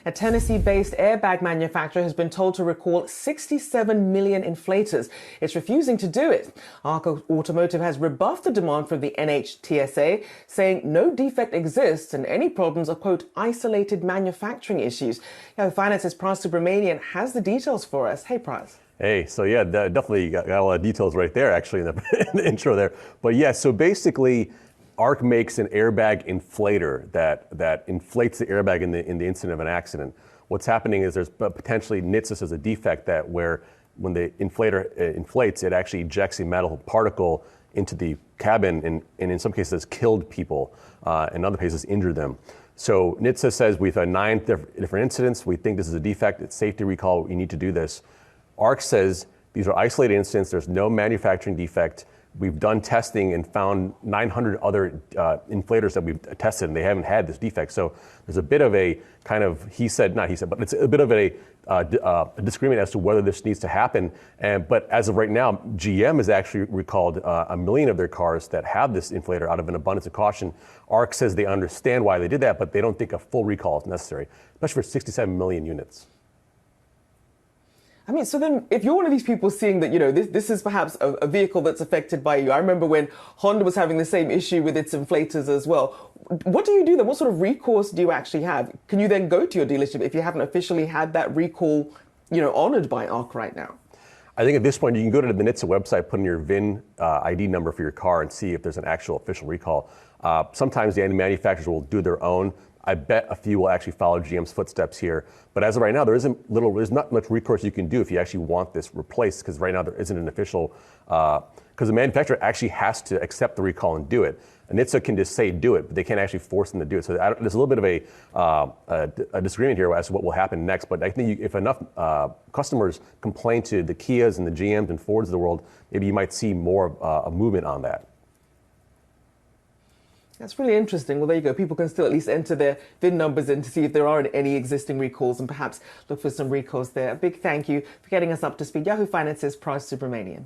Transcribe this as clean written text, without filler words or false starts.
A Tennessee-based airbag manufacturer has been told to recall 67 million inflators. It's refusing to do it. Arc Automotive has rebuffed the demand from the NHTSA, saying no defect exists and any problems are, quote, isolated manufacturing issues. Yahoo Finance's Pras Subramanian has the details for us. Hey, Pras. Hey, so yeah, definitely got a lot of details right there, actually, in the intro there. But yeah, so basically, Arc makes an airbag inflator that inflates the airbag in the incident of an accident. What's happening is there's potentially NHTSA as a defect that where when the inflator inflates, it actually ejects a metal particle into the cabin and in some cases has killed people, in other cases injured them. So NHTSA says we've had 9 different incidents. We think this is a defect. It's safety recall. We need to do this. Arc says these are isolated incidents. There's no manufacturing defect. We've done testing and found 900 other inflators that we've tested, and they haven't had this defect. So there's a bit of a kind of not he said, but it's a bit of a disagreement as to whether this needs to happen. But as of right now, GM has actually recalled 1 million of their cars that have this inflator out of an abundance of caution. Arc says they understand why they did that, but they don't think a full recall is necessary, especially for 67 million units. I mean, so then if you're one of these people seeing that, this is perhaps a vehicle that's affected by you. I remember when Honda was having the same issue with its inflators as well. What do you do then? What sort of recourse do you actually have? Can you then go to your dealership if you haven't officially had that recall, honored by Arc right now? I think at this point, you can go to the NHTSA website, put in your VIN ID number for your car and see if there's an actual official recall. Sometimes the manufacturers will do their own. I bet a few will actually follow GM's footsteps here. But as of right now, there's not much recourse you can do if you actually want this replaced, because right now there isn't an official, because the manufacturer actually has to accept the recall and do it. And NHTSA can just say do it, but they can't actually force them to do it. So there's a little bit of a disagreement here as to what will happen next. But I think if enough customers complain to the Kias and the GMs and Fords of the world, maybe you might see more a movement on that. That's really interesting. Well, there you go. People can still at least enter their VIN numbers in to see if there are any existing recalls and perhaps look for some recalls there. A big thank you for getting us up to speed. Yahoo Finance's Pras Subramanian.